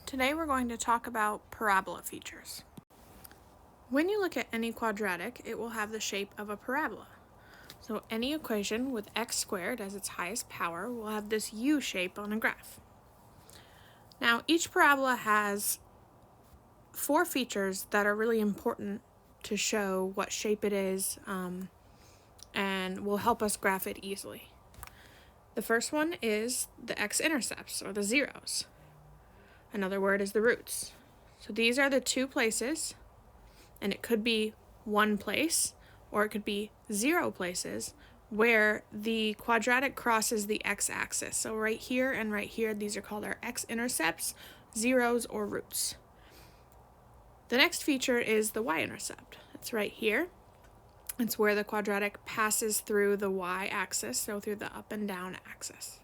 Today we're going to talk about parabola features. When you look at any quadratic, it will have the shape of a parabola. So any equation with x squared as its highest power will have this U shape on a graph. Now each parabola has four features that are really important to show what shape it is and will help us graph it easily. The first one is the x-intercepts, or the zeros. Another word is the roots. So these are the two places, and it could be one place, or it could be 0 places, where the quadratic crosses the x-axis. So right here and right here, these are called our x-intercepts, zeros, or roots. The next feature is the y-intercept. It's right here. It's where the quadratic passes through the y-axis, so through the up and down axis.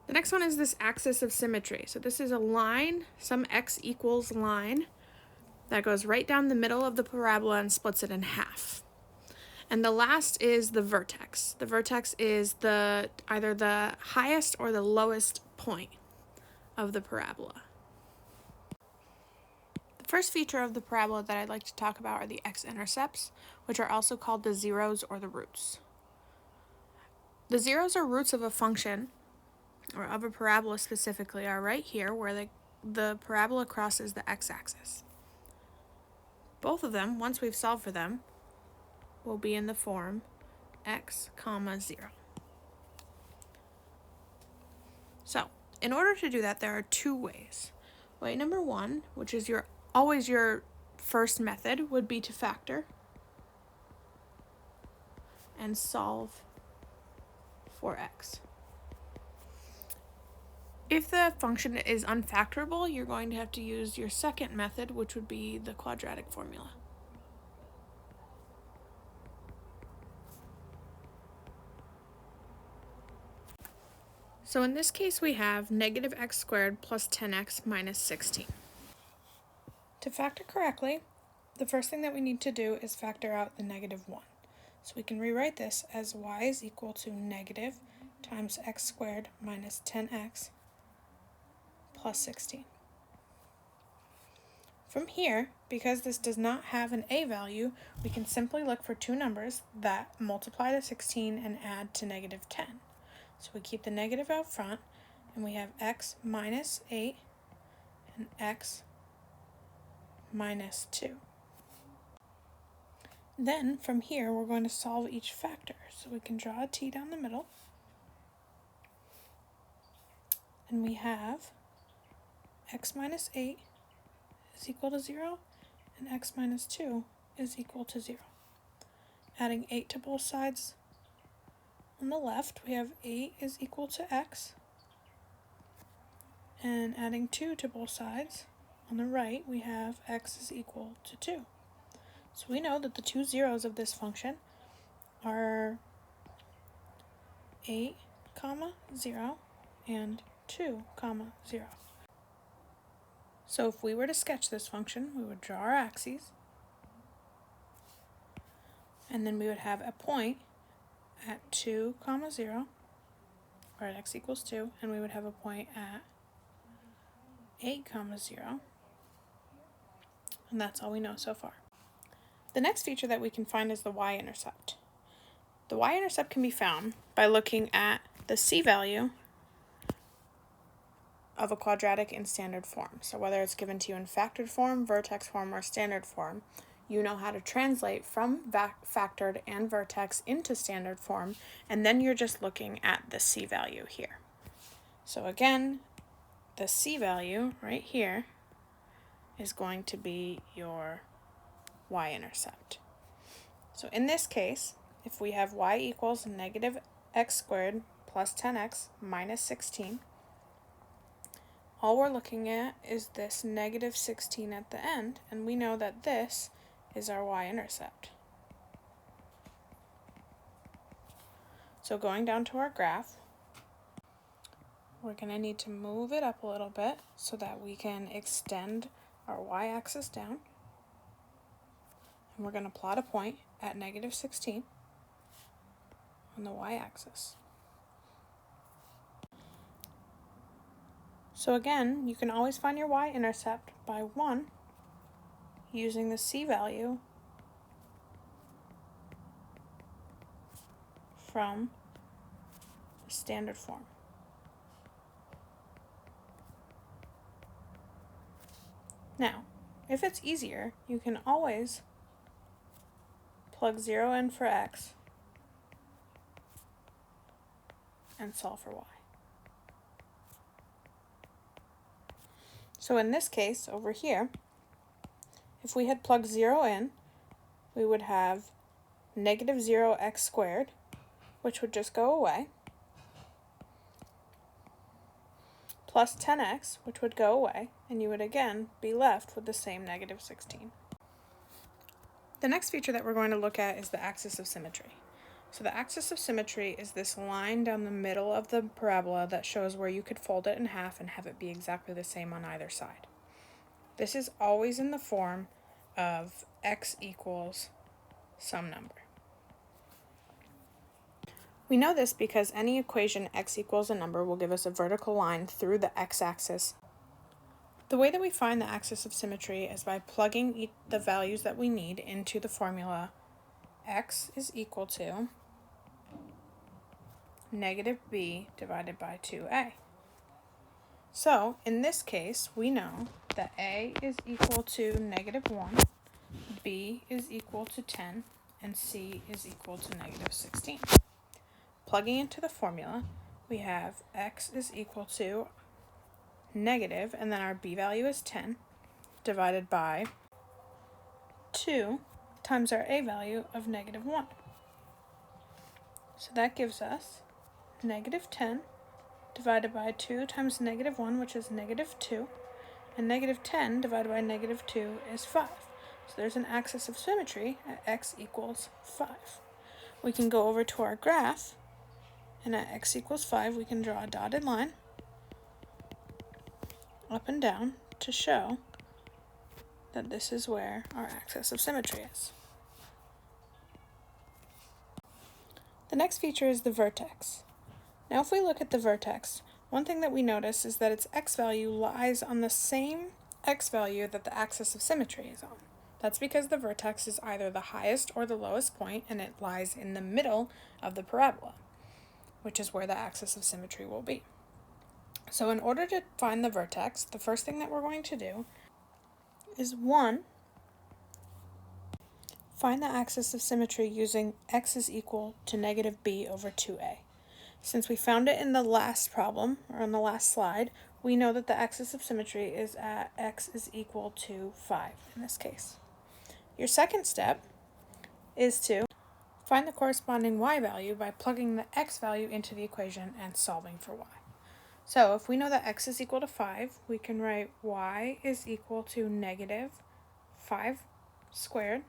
The next one is this axis of symmetry. So this is a line, some x equals line, that goes right down the middle of the parabola and splits it in half. And the last is the vertex. The vertex is either the highest or the lowest point of the parabola. The first feature of the parabola that I'd like to talk about are the x-intercepts, which are also called the zeros or the roots. The zeros or roots of a function, or of a parabola specifically, are right here where the parabola crosses the x-axis. Both of them, once we've solved for them, will be in the form x, 0. So, in order to do that, there are two ways. Way number one, which is always your first method, would be to factor and solve for x. If the function is unfactorable, you're going to have to use your second method, which would be the quadratic formula. So in this case, we have negative x squared plus 10x minus 16. To factor correctly, the first thing that we need to do is factor out the negative 1. So we can rewrite this as y is equal to negative times x squared minus 10x plus 16. From here, because this does not have an a value, we can simply look for two numbers that multiply to 16 and add to negative 10. So we keep the negative out front, and we have x minus 8 and x minus 2. Then, from here, we're going to solve each factor. So we can draw a t down the middle, and we have x minus 8 is equal to 0, and x minus 2 is equal to 0. Adding 8 to both sides on the left, we have 8 is equal to x, and adding 2 to both sides on the right, we have x is equal to 2. So we know that the two zeros of this function are 8, 0 and 2, 0. So if we were to sketch this function, we would draw our axes, and then we would have a point at 2, 0, or at x equals 2, and we would have a point at 8, 0, and that's all we know so far. The next feature that we can find is the y-intercept. The y-intercept can be found by looking at the c value of a quadratic in standard form. So whether it's given to you in factored form, vertex form, or standard form, you know how to translate from factored and vertex into standard form, and then you're just looking at the c value here. So again, the c value right here is going to be your y-intercept. So in this case, if we have y equals negative x squared plus 10x minus 16, all we're looking at is this negative 16 at the end, and we know that this is our y-intercept. So going down to our graph, we're going to need to move it up a little bit so that we can extend our y-axis down. And we're going to plot a point at negative 16 on the y-axis. So again, you can always find your y-intercept by 1 using the c value from the standard form. Now, if it's easier, you can always plug 0 in for x and solve for y. So in this case, over here, if we had plugged 0 in, we would have negative 0x squared, which would just go away, plus 10x, which would go away, and you would again be left with the same negative 16. The next feature that we're going to look at is the axis of symmetry. So the axis of symmetry is this line down the middle of the parabola that shows where you could fold it in half and have it be exactly the same on either side. This is always in the form of x equals some number. We know this because any equation x equals a number will give us a vertical line through the x-axis. The way that we find the axis of symmetry is by plugging the values that we need into the formula x is equal to negative b divided by 2a. So, in this case, we know that a is equal to negative 1, b is equal to 10, and c is equal to negative 16. Plugging into the formula, we have x is equal to negative, and then our b value is 10, divided by 2 times our a value of negative 1. So that gives us negative 10 divided by 2 times negative 1, which is negative 2, and negative 10 divided by negative 2 is 5. So there's an axis of symmetry at x equals 5. We can go over to our graph, and at x equals 5, we can draw a dotted line up and down to show that this is where our axis of symmetry is. The next feature is the vertex. Now if we look at the vertex, one thing that we notice is that its x value lies on the same x value that the axis of symmetry is on. That's because the vertex is either the highest or the lowest point, and it lies in the middle of the parabola, which is where the axis of symmetry will be. So in order to find the vertex, the first thing that we're going to do is 1, find the axis of symmetry using x is equal to negative b over 2a. Since we found it in the last problem, or on the last slide, we know that the axis of symmetry is at x is equal to 5 in this case. Your second step is to find the corresponding y value by plugging the x value into the equation and solving for y. So if we know that x is equal to 5, we can write y is equal to negative 5 squared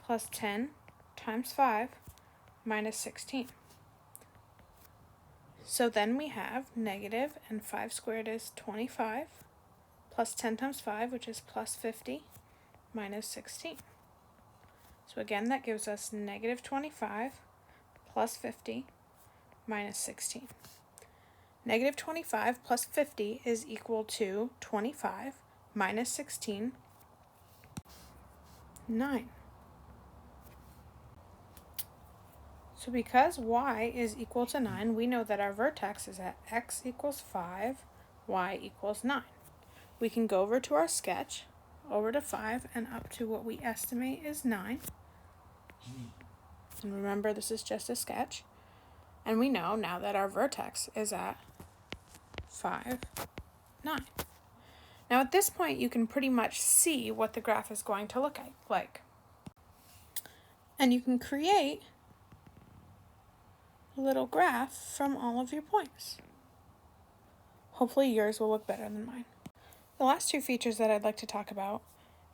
plus 10 times 5 minus 16. So then we have negative, and 5 squared is 25, plus 10 times 5, which is plus 50, minus 16. So again, that gives us negative 25 plus 50 minus 16. Negative 25 plus 50 is equal to 25 minus 16, 9. So because y is equal to 9, we know that our vertex is at x equals 5, y equals 9. We can go over to our sketch, over to 5, and up to what we estimate is 9. And remember, this is just a sketch. And we know now that our vertex is at 5, 9. Now at this point, you can pretty much see what the graph is going to look like. And you can create a little graph from all of your points. Hopefully yours will look better than mine. The last two features that I'd like to talk about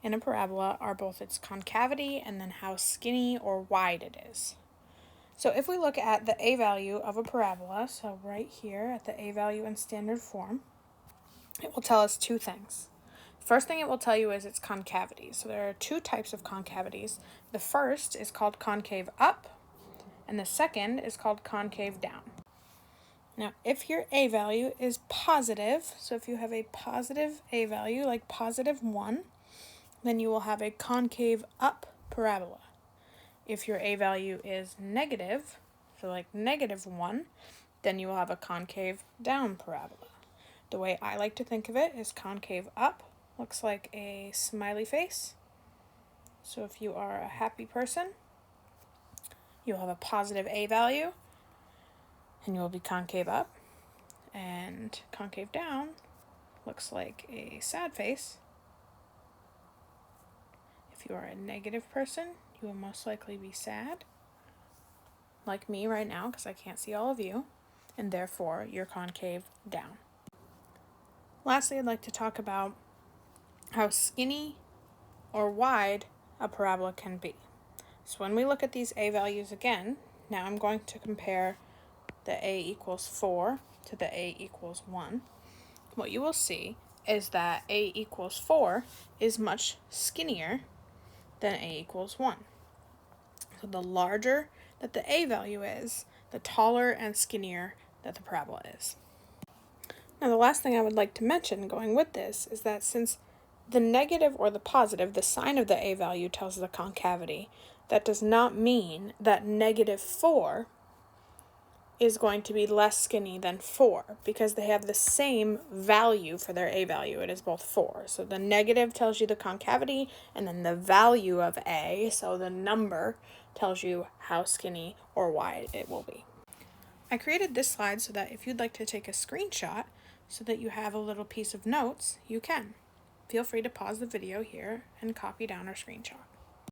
in a parabola are both its concavity and then how skinny or wide it is. So if we look at the a value of a parabola, so right here at the a value in standard form, it will tell us two things. First thing it will tell you is its concavity. So there are two types of concavities. The first is called concave up, and the second is called concave down. Now, if your a value is positive, so if you have a positive a value, like positive 1, then you will have a concave up parabola. If your a value is negative, so like negative 1, then you will have a concave down parabola. The way I like to think of it is concave up looks like a smiley face. So if you are a happy person, you'll have a positive a value, and you'll be concave up. And concave down looks like a sad face. If you are a negative person, you will most likely be sad, like me right now because I can't see all of you, and therefore you're concave down. Lastly, I'd like to talk about how skinny or wide a parabola can be. So when we look at these a values again, now I'm going to compare the a equals 4 to the a equals 1. What you will see is that a equals 4 is much skinnier than a equals 1. So the larger that the a value is, the taller and skinnier that the parabola is. Now the last thing I would like to mention going with this is that since the negative or the positive, the sign of the a value tells the concavity, that does not mean that negative 4 is going to be less skinny than 4 because they have the same value for their a value. It is both 4. So the negative tells you the concavity, and then the value of a, so the number, tells you how skinny or wide it will be. I created this slide so that if you'd like to take a screenshot so that you have a little piece of notes, you can. Feel free to pause the video here and copy down our screenshot.